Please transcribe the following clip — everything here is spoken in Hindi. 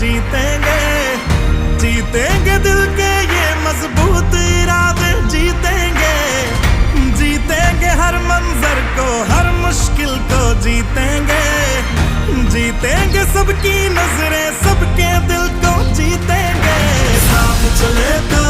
जीतेंगे, जीतेंगे दिल के ये मजबूत इरादे, जीतेंगे, जीतेंगे हर मंजर को, हर मुश्किल को जीतेंगे, जीतेंगे सबकी नजरें, सबके दिल को जीतेंगे। साथ चले तो